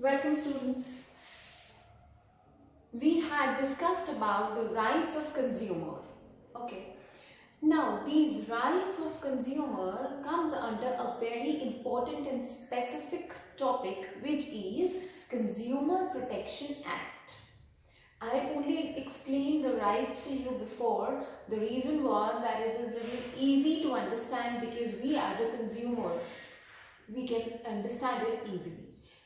Welcome students. We had discussed about the rights of consumer. Okay. Now these rights of consumer comes under a very important and specific topic, which is Consumer Protection Act. I only explained the rights to you before. The reason was that it is little easy to understand because we as a consumer, we can understand it easily.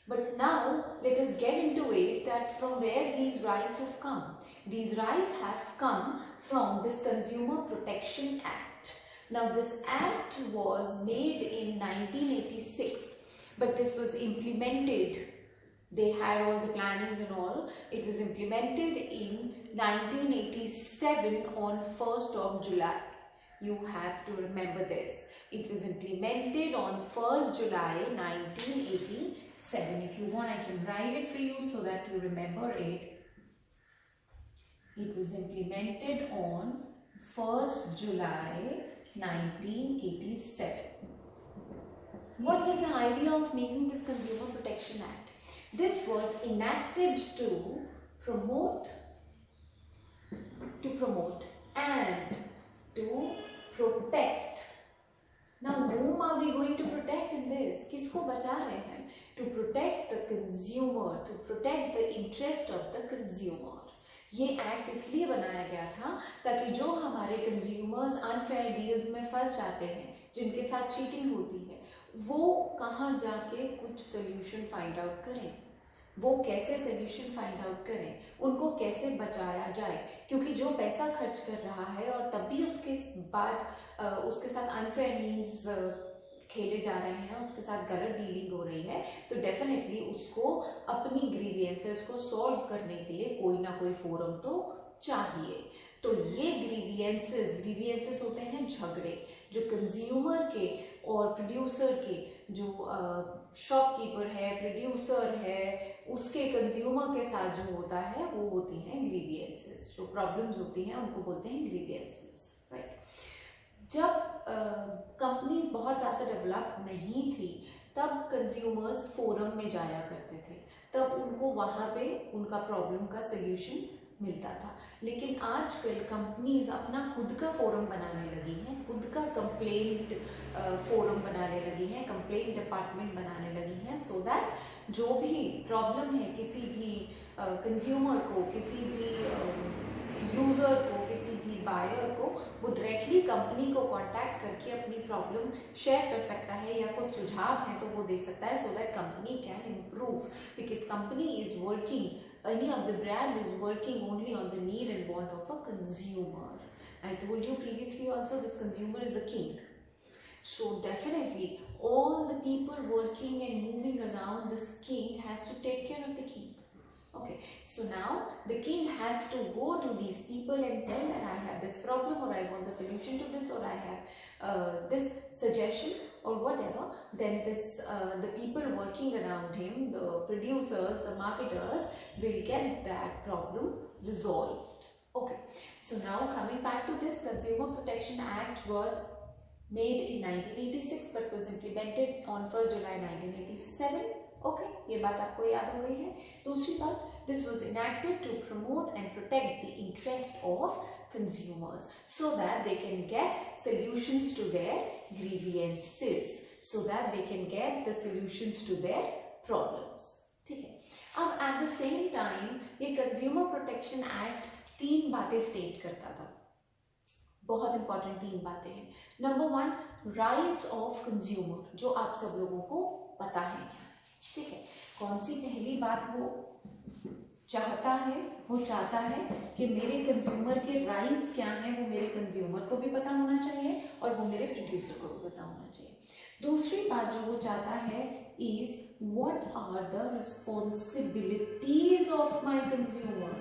But now let us get into it, that from where these rights have come. These rights have come from this Consumer Protection Act. Now this act was made in 1986, but this was implemented. They had all the plannings and all. It was implemented in 1987 on 1st of July. You have to remember this. It was implemented on 1st July 1987. If you want, I can write it for you so that you remember it. It was implemented on 1st July 1987. What was the idea of making this Consumer Protection Act? This was enacted to promote and to protect. Now, whom are we going to protect in this? किसको बचा रहे हैं? To protect the consumer, to protect the interest of the consumer. ये act इसलिए बनाया गया था ताकि जो हमारे कंज्यूमर्स अनफेयर डील्स में फंस जाते हैं, जिनके साथ चीटिंग होती है, वो कहाँ जाके कुछ सोल्यूशन फाइंड आउट करें, वो कैसे सोल्यूशन फाइंड आउट करें, उनको कैसे बचाया जाए। क्योंकि जो पैसा खर्च कर रहा है और तब भी उसके बाद उसके साथ अनफेयर मीन्स खेले जा रहे हैं, उसके साथ गलत डीलिंग हो रही है, तो डेफिनेटली उसको अपनी ग्रीवियंसेस को सॉल्व करने के लिए कोई ना कोई फोरम तो चाहिए। तो ये ग्रीवियंसेस होते हैं झगड़े, जो कंज्यूमर के और प्रोड्यूसर के, जो शॉपकीपर है, प्रोड्यूसर है, उसके कंज्यूमर के साथ जो होता है वो होती हैं ग्रीवियंसेस। जो प्रॉब्लम्स होती हैं उनको बोलते हैं ग्रीवियंसेस, राइट। जब कंपनीज बहुत ज़्यादा डेवलप नहीं थी, तब कंज्यूमर्स फोरम में जाया करते थे, तब उनको वहाँ पे उनका प्रॉब्लम का सल्यूशन मिलता था। लेकिन आजकल कंपनीज अपना खुद का फोरम बनाने लगी हैं, खुद का कंप्लेंट फोरम बनाने लगी हैं, कंप्लेंट डिपार्टमेंट बनाने लगी हैं, सो दैट जो भी प्रॉब्लम है किसी भी कंज्यूमर को, किसी भी यूज़र को, किसी भी बायर को, वो डायरेक्टली कंपनी को कांटेक्ट करके अपनी प्रॉब्लम शेयर कर सकता है, या कुछ सुझाव है तो वो दे सकता है, so that company can improve, because company is working, any of the brand is working only on the need and want of a consumer. I told you previously also, this consumer is a king. So definitely all the people working and moving around this king has to take care of the king. Okay, so now the king has to go to these people and tell that I have this problem, or I want the solution to this, or I have this suggestion or whatever. Then this the people working around him, the producers, the marketers, will get that problem resolved. Okay, so now coming back to this, Consumer Protection Act was made in 1986 but was implemented on 1st July 1987. Okay, ये बात आपको याद हो गई है। दूसरी बात, this was enacted to promote and protect the interest of consumers so that they can get solutions to their grievances, so that they can get the solutions to their problems. ठीक है। अब at the same time ये Consumer Protection Act 3 बातें state करता था, बहुत important 3 बातें हैं। नंबर 1, राइट्स ऑफ कंज्यूमर, जो आप सब लोगों को पता है क्या, ठीक है। कौन सी पहली बात वो चाहता है? वो चाहता है कि मेरे कंज्यूमर के राइट्स क्या हैं, वो मेरे कंज्यूमर को भी पता होना चाहिए और वो मेरे प्रोड्यूसर को भी पता होना चाहिए। दूसरी बात जो वो चाहता है is what are the responsibilities of my consumer.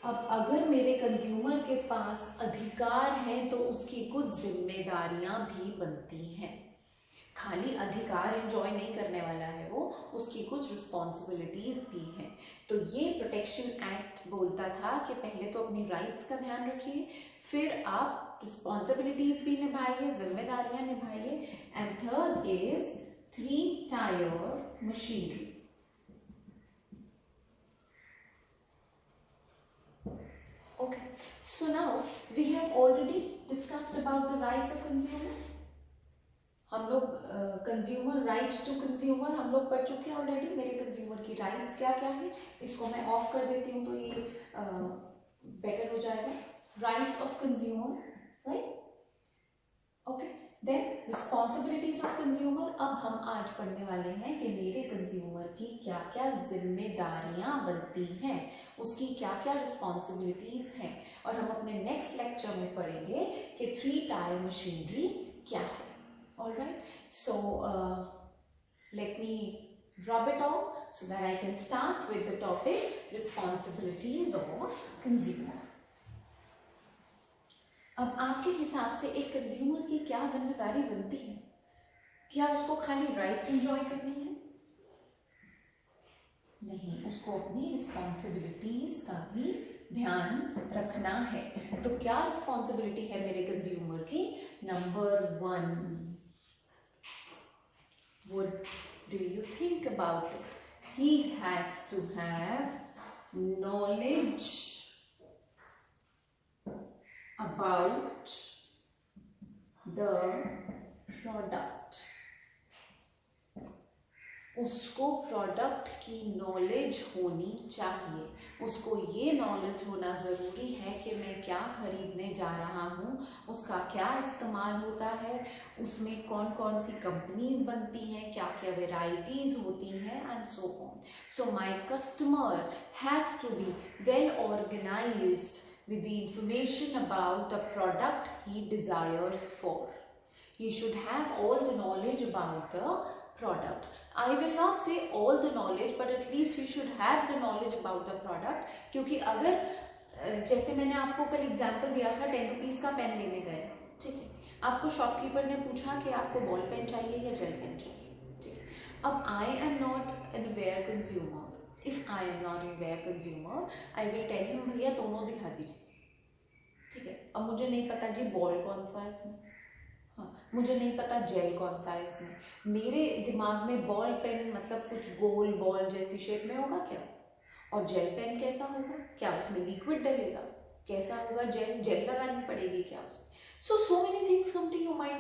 अब अगर मेरे कंज्यूमर के पास अधिकार हैं तो उसकी कुछ जिम्मेदारियां भी बनती हैं। खाली अधिकार एंजॉय नहीं करने वाला है वो, उसकी कुछ रिस्पॉन्सिबिलिटीज भी हैं। तो ये प्रोटेक्शन एक्ट बोलता था कि पहले तो अपनी राइट्स का ध्यान रखिए, फिर आप रिस्पॉन्सिबिलिटीज भी निभाइए, जिम्मेदारियां निभाइए, and third is 3 tier machinery. Okay, so now we have already discussed about the rights of consumer. हम लोग कंज्यूमर राइट्स टू कंज्यूमर हम लोग पढ़ चुके हैं ऑलरेडी. मेरे कंज्यूमर की राइट्स क्या क्या है, इसको मैं ऑफ कर देती हूँ तो ये बेटर हो जाएगा. Rights of consumer, right. Okay, then responsibilities of consumer. अब हम आज पढ़ने वाले हैं कि मेरे कंज्यूमर की क्या क्या जिम्मेदारियां बनती हैं, उसकी क्या क्या रिस्पॉन्सिबिलिटीज हैं, और हम अपने नेक्स्ट लेक्चर में पढ़ेंगे कि 3 टायर मशीनरी क्या है. All right, so let me rub it off so that I can start with the topic responsibilities of consumer. अब आपके हिसाब से एक कंज्यूमर की क्या जिम्मेदारी बनती है? क्या उसको खाली राइट्स एंजॉय करनी है? नहीं, उसको अपनी रिस्पॉन्सिबिलिटीज का भी ध्यान रखना है. तो क्या रिस्पॉन्सिबिलिटी है मेरे कंज्यूमर की? Number 1, what do you think about it? He has to have knowledge about the product. उसको प्रोडक्ट की नॉलेज होनी चाहिए. उसको ये नॉलेज होना ज़रूरी है कि मैं क्या खरीदने जा रहा हूँ, उसका क्या इस्तेमाल होता है, उसमें कौन कौन सी कंपनीज बनती हैं, क्या क्या वेराइटीज़ होती हैं, and so on. So my customer has to be well organised with the information about the product he desires for. He should have all the knowledge about the product. I will not say all the knowledge, but at least he should have the knowledge about the product. क्योंकि अगर जैसे मैंने आपको कल example दिया था, 10 rupees का pen लेने गए, ठीक है, आपको शॉपकीपर ने पूछा कि आपको बॉल पेन चाहिए या जेल पेन चाहिए, ठीक है. अब I am not an aware consumer. If I am not an aware consumer, I will tell him भैया दोनों दिखा दीजिए, ठीक है. अब मुझे नहीं पता जी बॉल कौन सा है इसमें, हाँ, मुझे नहीं पता जेल कौन सा है इसमें. मेरे दिमाग में बॉल पेन मतलब कुछ गोल बॉल जैसी शेप में होगा क्या, और जेल पेन कैसा होगा, क्या उसमें लिक्विड डलेगा, कैसा होगा, जेल लगानी पड़ेगी क्या उसमें. So many things come to your mind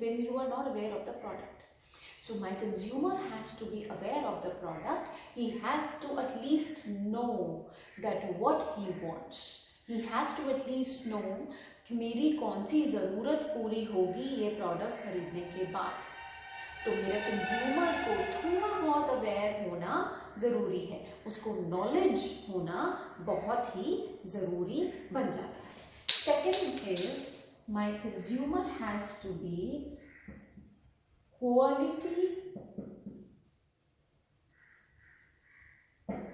when you are not aware of the product. So my consumer has to be aware of the product. He has to at least know that what he wants. He has to at least know कि मेरी कौन सी ज़रूरत पूरी होगी ये product खरीदने के बाद. तो मेरे कंज्यूमर को थोड़ा बहुत अवेयर होना ज़रूरी है, उसको नॉलेज होना बहुत ही ज़रूरी बन जाता है. Second is my consumer has to be quality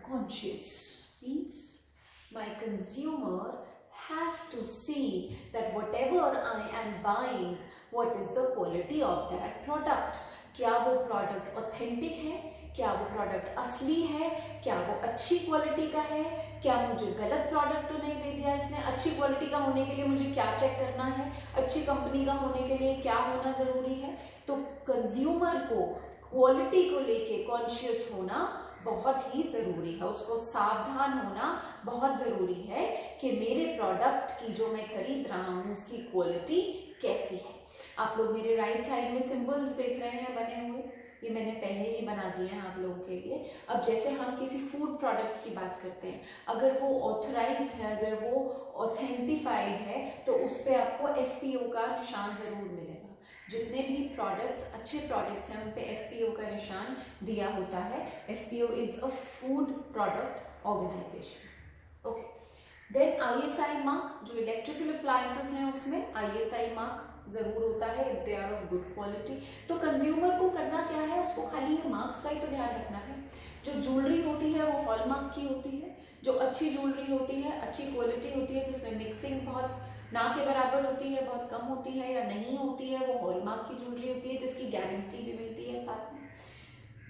conscious. Means my consumer has to see that whatever I am buying, what is the quality of that product. क्या वो प्रोडक्ट ऑथेंटिक है, क्या वो प्रोडक्ट असली है, क्या वो अच्छी क्वालिटी का है, क्या मुझे गलत प्रोडक्ट तो नहीं दे दिया इसने. अच्छी क्वालिटी का होने के लिए मुझे क्या चेक करना है, अच्छी कंपनी का होने के लिए क्या होना ज़रूरी है. तो कंज्यूमर को क्वालिटी को लेके कॉन्शियस होना बहुत ही ज़रूरी है, उसको सावधान होना बहुत ज़रूरी है कि मेरे प्रोडक्ट की जो मैं खरीद रहा हूँ उसकी क्वालिटी कैसी है. आप लोग मेरे राइट साइड में सिंबल्स देख रहे हैं बने हुए, ये मैंने पहले ही बना दिए हैं आप लोगों के लिए. अब जैसे हम किसी फूड प्रोडक्ट की बात करते हैं, अगर वो ऑथराइज्ड है, अगर वो ऑथेंटिफाइड है, तो उस पर आपको FPO का निशान ज़रूर मिलेगा. जितने भी प्रोडक्ट्स अच्छे प्रोडक्ट्स हैं उन पे FPO का निशान दिया होता है. FPO is a food product organisation. Okay, then ISI mark, जो इलेक्ट्रिकल अप्लायंसेस हैं उसमें ISI मार्क ज़रूर होता है if they are of good quality. तो कंज्यूमर को करना क्या है, उसको खाली ये मार्क्स का ही तो ध्यान रखना है. जो ज्वेलरी होती है वो हॉलमार्क की होती है, जो अच्छी ज्वेलरी होती है, अच्छी क्वालिटी होती है, जिसमें मिक्सिंग बहुत ना के बराबर होती है, बहुत कम होती है या नहीं होती है, वो हॉलमार्क की ज्वेलरी होती है जिसकी गारंटी भी मिलती है साथ में.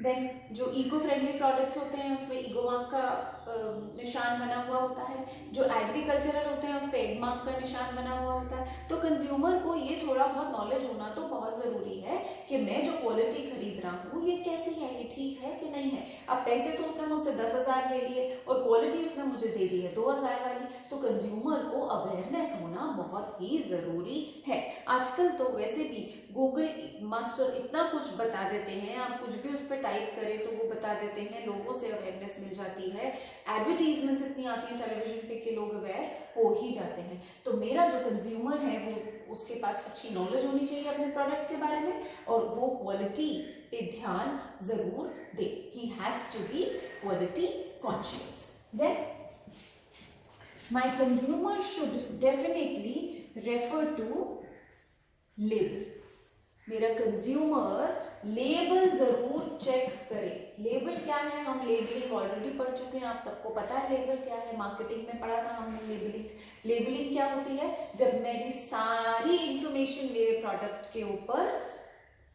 देन जो इको फ्रेंडली प्रोडक्ट्स होते हैं उसमें ईगो मार्क का निशान बना हुआ होता है, जो एग्रीकल्चरल होते हैं उस पर एग मार्क का निशान बना हुआ होता है। तो कंज्यूमर को ये थोड़ा बहुत नॉलेज होना तो बहुत ज़रूरी है कि मैं जो क्वालिटी खरीद रहा हूँ ये कैसी है, ये ठीक है कि नहीं है। अब पैसे तो उसने मुझसे 10,000 ले लिए और क्वालिटी उसने मुझे दे दी है 2,000 वाली, तो कंज्यूमर को अवेयरनेस होना बहुत ही ज़रूरी है। आजकल तो वैसे भी गूगल मास्टर इतना कुछ बता देते हैं, आप कुछ भी उस पर टाइप करें तो वो बता देते हैं, लोगों से अवेयरनेस मिल जाती है, एडवर्टीजमेंट्स इतनी आती हैं टेलीविजन पे कि लोग अवेयर हो ही जाते हैं। तो मेरा जो कंज्यूमर है वो उसके पास अच्छी नॉलेज होनी चाहिए अपने प्रोडक्ट के बारे में और वो क्वालिटी पे ध्यान जरूर दे। He has to be quality conscious. Then my consumer should definitely refer to label. मेरा कंज्यूमर लेबल जरूर चेक करे। लेबल क्या है, हम लेबलिंग ऑलरेडी पढ़ चुके हैं, आप सबको पता है लेबल क्या है, मार्केटिंग में पढ़ा था हमने लेबलिंग। लेबलिंग क्या होती है, जब मेरी सारी इंफॉर्मेशन मेरे प्रोडक्ट के ऊपर,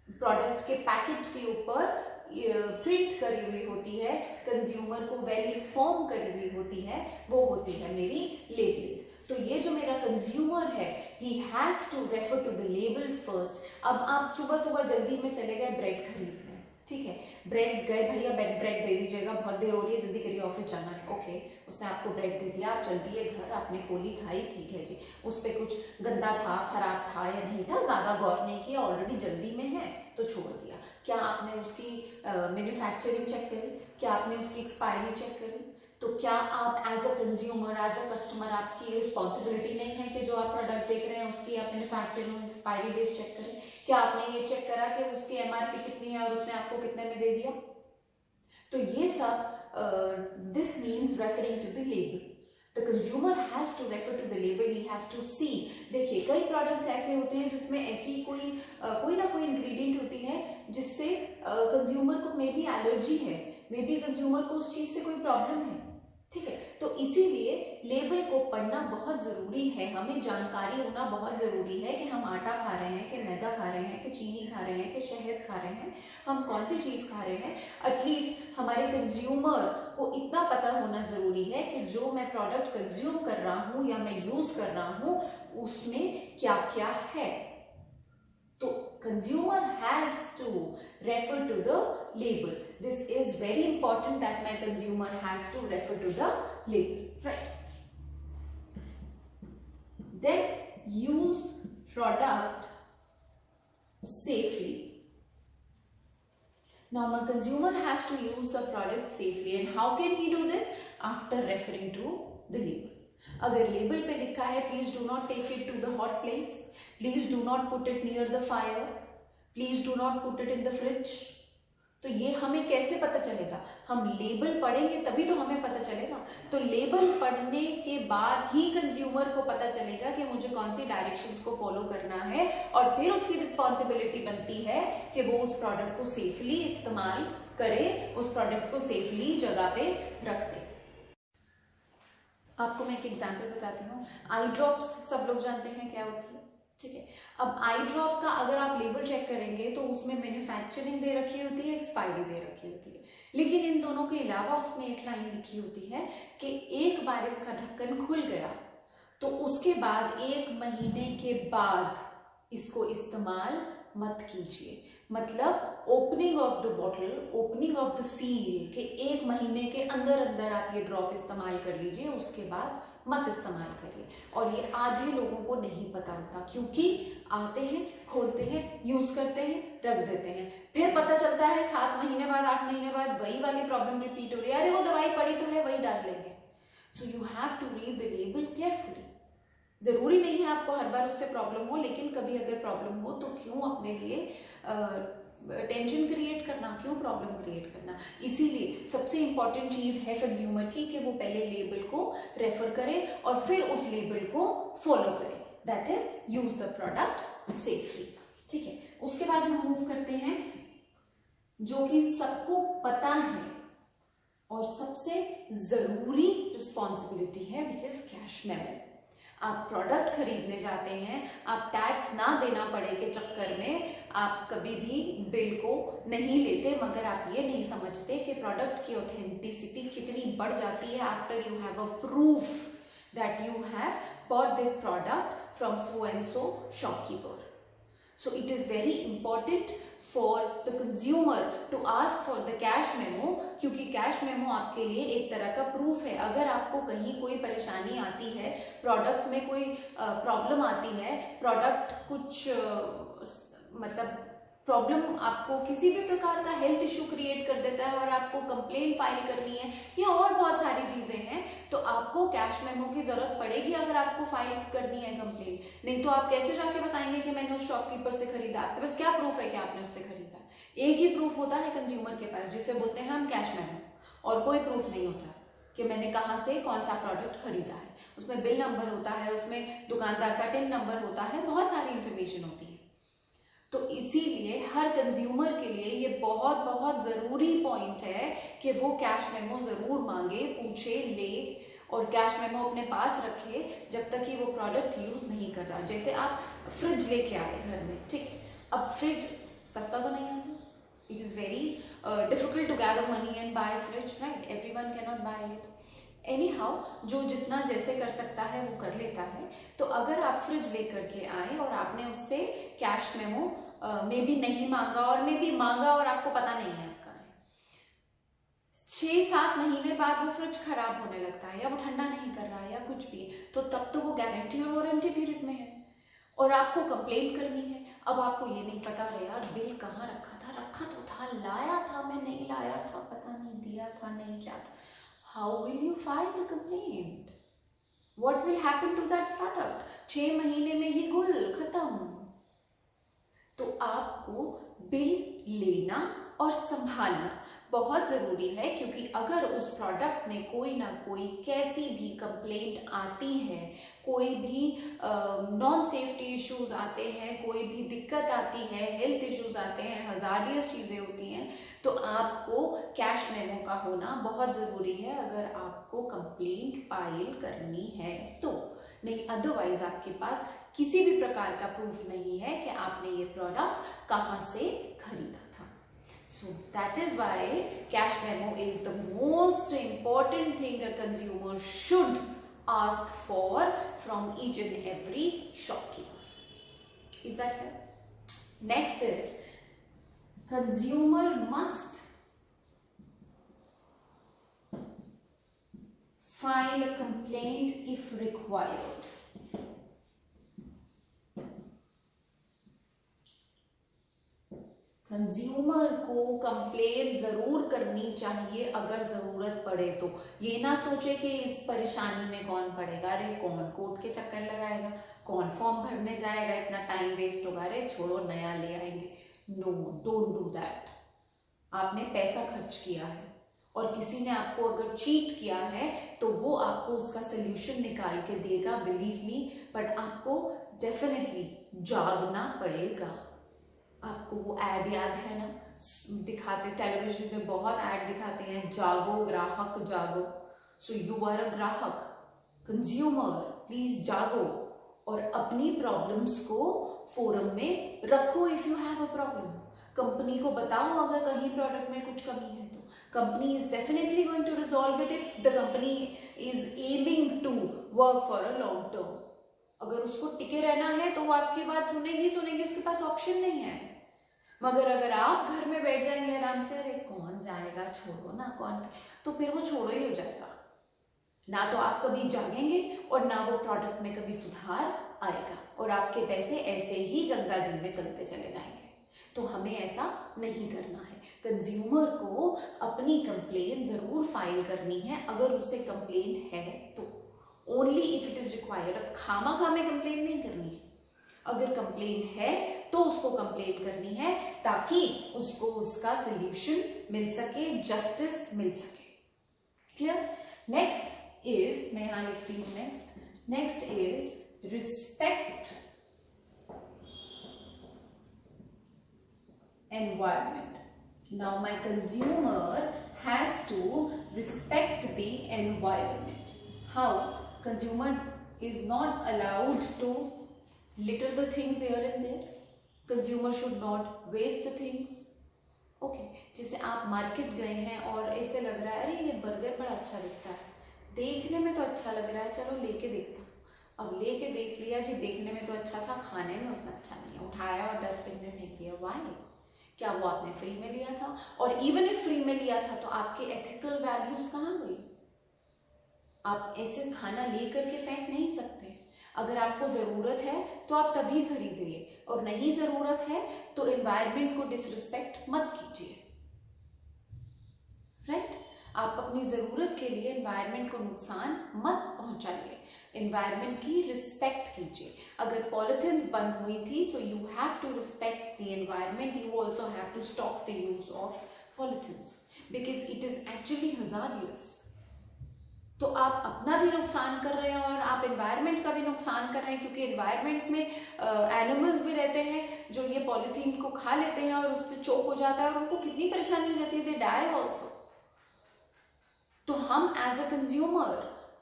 प्रोडक्ट के पैकेट के ऊपर प्रिंट करी हुई होती है, कंज्यूमर को वेल इन्फॉर्म करी हुई होती है, वो होती है मेरी लेबलिंग। तो ये जो मेरा कंज्यूमर है, he has to refer to the label first. अब आप सुबह सुबह जल्दी में चले गए ब्रेड खरीदने, ठीक है, ब्रेड गए, भैया ब्रेड दे दीजिएगा, बहुत देर हो रही है, जल्दी करिए ऑफिस जाना है। ओके, उसने आपको ब्रेड दे दिया, आप चल दिए घर, आपने खोली खाई, ठीक है जी। उस पर कुछ गंदा था, खराब था या नहीं था, ज्यादा गौर नहीं किया, ऑलरेडी जल्दी में है तो छोड़ दिया। क्या आपने उसकी मैन्युफैक्चरिंग चेक करी, क्या आपने उसकी एक्सपायरी चेक करी? तो क्या आप as a consumer, as a customer, आपकी रिस्पॉन्सिबिलिटी नहीं है कि जो आप प्रोडक्ट देख रहे हैं उसकी आप मैन्युफैक्चरिंग एक्सपायरी डेट चेक करें? क्या आपने ये चेक करा कि उसकी एमआरपी कितनी है और उसने आपको कितने में दे दिया? तो ये सब this means referring to the label. The consumer has to refer to the label, he has to see। देखिए कई प्रोडक्ट्स ऐसे होते हैं जिसमें ऐसी कोई ना कोई इंग्रेडिएंट होती है जिससे कंज्यूमर को मे बी एलर्जी है, मे बी कंज्यूमर को उस चीज से कोई प्रॉब्लम है, ठीक है। तो इसीलिए लेबल को पढ़ना बहुत जरूरी है, हमें जानकारी होना बहुत जरूरी है कि हम आटा खा रहे हैं, कि मैदा खा रहे हैं, कि चीनी खा रहे हैं, कि शहद खा रहे हैं, हम कौन सी चीज खा रहे हैं। एटलीस्ट हमारे कंज्यूमर को इतना पता होना जरूरी है कि जो मैं प्रोडक्ट कंज्यूम कर रहा हूं या मैं यूज कर रहा हूं उसमें क्या क्या है। तो consumer has to refer to the label. This is very important that my consumer has to refer to the label, right? Then use product safely. Now my consumer has to use the product safely, and how can he do this? After referring to the label. अगर label पे लिखा है please do not take it to the hot place, please do not put it near the fire, please do not put it in the fridge, तो ये हमें कैसे पता चलेगा? हम लेबल पढ़ेंगे तभी तो हमें पता चलेगा। तो लेबल पढ़ने के बाद ही कंज्यूमर को पता चलेगा कि मुझे कौन सी डायरेक्शंस को फॉलो करना है, और फिर उसकी रिस्पॉन्सिबिलिटी बनती है कि वो उस प्रोडक्ट को सेफली इस्तेमाल करे, उस प्रोडक्ट को सेफली जगह पे रख दे। आपको मैं एक एग्जाम्पल बताती हूँ। आई ड्रॉप्स सब लोग जानते हैं क्या होती है, ठीक है। अब आई ड्रॉप का अगर आप लेबल चेक करेंगे तो उसमें मैन्युफैक्चरिंग दे रखी होती है, एक्सपायरी दे रखी होती है, लेकिन इन दोनों के अलावा उसमें एक लाइन लिखी होती है कि एक बार इसका ढक्कन खुल गया तो उसके बाद 1 महीने के बाद इसको इस्तेमाल मत कीजिए। मतलब opening of the bottle, opening of the seal के 1 महीने के अंदर अंदर आप ये ड्रॉप इस्तेमाल कर लीजिए, उसके बाद मत इस्तेमाल करिए। और ये आधे लोगों को नहीं पता होता, क्योंकि आते हैं, खोलते हैं, यूज करते हैं, रख देते हैं, फिर पता चलता है 7 महीने बाद, 8 महीने बाद वही वाली प्रॉब्लम रिपीट हो रही है, अरे वो दवाई पड़ी तो है, वही डाल लेंगे। So you have to read the label carefully. जरूरी नहीं है आपको हर बार उससे प्रॉब्लम हो, लेकिन कभी अगर प्रॉब्लम हो तो क्यों अपने लिए टेंशन क्रिएट करना, क्यों प्रॉब्लम क्रिएट करना। इसीलिए सबसे इंपॉर्टेंट चीज है कंज्यूमर की कि वो पहले लेबल को रेफर करे और फिर उस लेबल को फॉलो करे, that is use the product safely, ठीक है। उसके बाद हम मूव करते हैं जो कि सबको पता है और सबसे जरूरी रिस्पॉन्सिबिलिटी है, विच इज कैश मेमो। आप प्रोडक्ट खरीदने जाते हैं, आप टैक्स ना देना पड़े के चक्कर में आप कभी भी बिल को नहीं लेते, मगर आप ये नहीं समझते कि प्रोडक्ट की ऑथेंटिसिटी कितनी बढ़ जाती है after you have a proof that you have bought this product from so and so shopkeeper. So it is very important for the consumer to ask for the cash memo, क्योंकि cash memo आपके लिए एक तरह का proof है। अगर आपको कहीं कोई परेशानी आती है, प्रोडक्ट में कोई प्रॉब्लम आती है, प्रोडक्ट कुछ मतलब प्रॉब्लम आपको किसी भी प्रकार का हेल्थ इश्यू क्रिएट कर देता है और आपको कंप्लेंट फाइल करनी है या और बहुत सारी चीजें हैं, तो आपको कैश मेमो की जरूरत पड़ेगी अगर आपको फाइल करनी है कंप्लेंट। नहीं तो आप कैसे जाके बताएंगे कि मैंने उस शॉपकीपर से खरीदा? आपके पास क्या प्रूफ है कि आपने उससे खरीदा? एक ही प्रूफ होता है कंज्यूमर के पास, जिसे बोलते हैं हम कैश मेमो, और कोई प्रूफ नहीं होता कि मैंने कहाँ से कौन सा प्रोडक्ट खरीदा है। उसमें बिल नंबर होता है, उसमें दुकानदार का टिन नंबर होता है, बहुत सारी इंफॉर्मेशन होती है। तो इसीलिए हर कंज्यूमर के लिए ये बहुत बहुत जरूरी पॉइंट है कि वो कैश मेमो जरूर मांगे, पूछे, ले, और कैश मेमो अपने पास रखे जब तक कि वो प्रोडक्ट यूज नहीं कर रहा। जैसे आप फ्रिज लेके आए घर में, ठीक, अब फ्रिज सस्ता तो नहीं आता, it is very difficult to gather money and buy fridge, right? Everyone can not buy it. Anyhow, जो जितना जैसे कर सकता है वो कर लेता है। तो अगर आप फ्रिज लेकर के आए और आपने उससे कैश मेमो में भी नहीं मांगा, और में भी मांगा और आपको पता नहीं है आपका है, 6-7 महीने बाद वो फ्रिज खराब होने लगता है या वो ठंडा नहीं कर रहा है या कुछ भी, तो तब तो वो गारंटी और वारंटी पीरियड में है और आपको कंप्लेंट करनी है। अब आपको ये नहीं पता, अरे यार बिल कहाँ रखा था? रखा तो था, लाया था, मैं नहीं लाया था, पता नहीं दिया था, नहीं क्या था। How will you file the complaint? What will happen to that product? 6 महीने में ही गुल खत्म। तो आपको बिल लेना और संभालना बहुत जरूरी है, क्योंकि अगर उस प्रोडक्ट में कोई ना कोई कैसी भी कंप्लेंट आती है, कोई भी नॉन सेफ्टी इश्यूज आते हैं, कोई भी दिक्कत आती है, हेल्थ इश्यूज आते हैं, हजारियस चीजें होती हैं, तो आपको कैश मेमो का होना बहुत जरूरी है अगर आपको कंप्लेंट फाइल करनी है तो। नहीं, अदरवाइज आपके पास किसी भी प्रकार का प्रूफ नहीं है कि आपने ये प्रोडक्ट कहाँ से खरीदा था। So that is why cash memo is the most important thing a consumer should ask for from each and every shopkeeper. Is that clear? Next is consumer must file a complaint if required. Consumer को complain जरूर करनी चाहिए अगर जरूरत पड़े तो। ये ना सोचे कि इस परेशानी में कौन पड़ेगा, अरे कौन कोर्ट के चक्कर लगाएगा, कौन फॉर्म भरने जाएगा, इतना टाइम वेस्ट होगा, अरे छोड़ो नया ले आएंगे। No, don't do that. आपने पैसा खर्च किया है और किसी ने आपको अगर चीट किया है तो वो आपको उसका सोल्यूशन निकाल के देगा, बिलीव मी, बट आपको डेफिनेटली जागना पड़ेगा। आपको वो ऐड याद है ना, दिखाते टेलीविजन में बहुत ऐड दिखाते हैं, जागो ग्राहक जागो। सो यू आर अ ग्राहक, कंज्यूमर, प्लीज जागो और अपनी प्रॉब्लम्स को फोरम में रखो। If you have a problem, company को बताओ अगर कहीं प्रोडक्ट में कुछ कमी है तो company is definitely going to resolve it if the company is aiming to work for a long term. अगर उसको टिके रहना है तो वो आपकी बात सुनेगी, उसके पास ऑप्शन नहीं है। मगर अगर आप घर में बैठ जाएंगे आराम से, अरे कौन जाएगा, छोड़ो ना, कौन, तो फिर वो छोड़ो ही हो जाएगा। ना तो आप कभी जागेंगे और ना वो प्रोडक्ट में कभी सुधार आएगा और आपके पैसे ऐसे ही गंगा जी में चलते चले जाएंगे। तो हमें ऐसा नहीं करना है। कंज्यूमर को अपनी कंप्लेन जरूर फाइल करनी है अगर उसे कंप्लेन है तो, only if it is required. अब खामा में कंप्लेन नहीं करनी है, अगर कंप्लेन है तो उसको कंप्लेन करनी है ताकि उसको उसका सोल्यूशन मिल सके, जस्टिस मिल सके। क्लियर? नेक्स्ट इज, मैं यहां लिखती हूं next is respect environment. Now my consumer has to respect the environment. How? Consumer is not allowed to litter the things here and there. Consumer should not waste the things. Okay जैसे आप market गए हैं और ऐसे लग रहा है अरे ये बर्गर बड़ा अच्छा दिखता है, देखने में तो अच्छा लग रहा है, चलो लेके देखता हूँ। अब लेके देख लिया जी, देखने में तो अच्छा था, खाने में उतना अच्छा नहीं है, उठाया और डस्टबिन में फेंक दिया। वाई? क्या वो आपने फ्री में लिया था? और इवन इफ फ्री में लिया था तो आपके एथिकल वैल्यूज कहाँ गई? आप ऐसे खाना ले करके फेंक नहीं सकते। अगर आपको ज़रूरत है तो आप तभी खरीदिए, और नहीं ज़रूरत है तो एनवायरनमेंट को डिसरिस्पेक्ट मत कीजिए। राइट? आप अपनी ज़रूरत के लिए एनवायरनमेंट को नुकसान मत पहुंचाइए, एनवायरनमेंट की रिस्पेक्ट कीजिए। अगर पॉलिथीन्स बंद हुई थी so you have to respect the environment, you also have to stop the use of polythenes because it is actually hazardous. तो आप अपना भी नुकसान कर रहे हैं और आप एनवायरनमेंट का भी नुकसान कर रहे हैं, क्योंकि एनवायरनमेंट में एनिमल्स भी रहते हैं जो ये पॉलीथीन को खा लेते हैं और उससे चोक हो जाता है और उनको कितनी परेशानी हो जाती है, दे डाई ऑल्सो। तो हम एज अ कंज्यूमर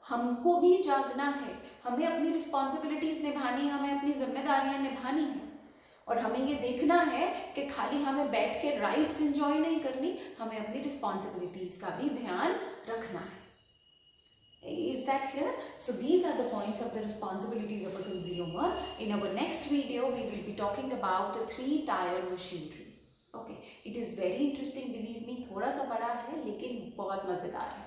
हमको भी जागना है, हमें अपनी रिस्पॉन्सिबिलिटीज निभानी है, हमें अपनी जिम्मेदारियां निभानी है, और हमें ये देखना है कि खाली हमें बैठ के राइट्स एंजॉय नहीं करनी, हमें अपनी रिस्पॉन्सिबिलिटीज का भी ध्यान रखना है। Is that clear? So these are the points of the responsibilities of a consumer. In our next video, we will be talking about the 3-tier machinery. Okay, it is very interesting, believe me. थोड़ा सा बड़ा है लेकिन बहुत मज़ेदार है,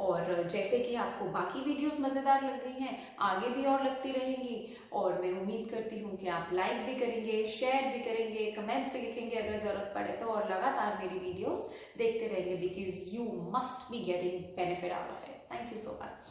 और जैसे कि आपको बाकी वीडियोस मज़ेदार लग गई हैं, आगे भी और लगती रहेंगी, और मैं उम्मीद करती हूँ कि आप लाइक भी करेंगे, शेयर भी करेंगे, कमेंट्स भी लिखेंगे अगर ज़रूरत पड़े तो, और लगातार मेरी वीडियोस देखते रहेंगे, because you must be getting benefit out of it. Thank you so much.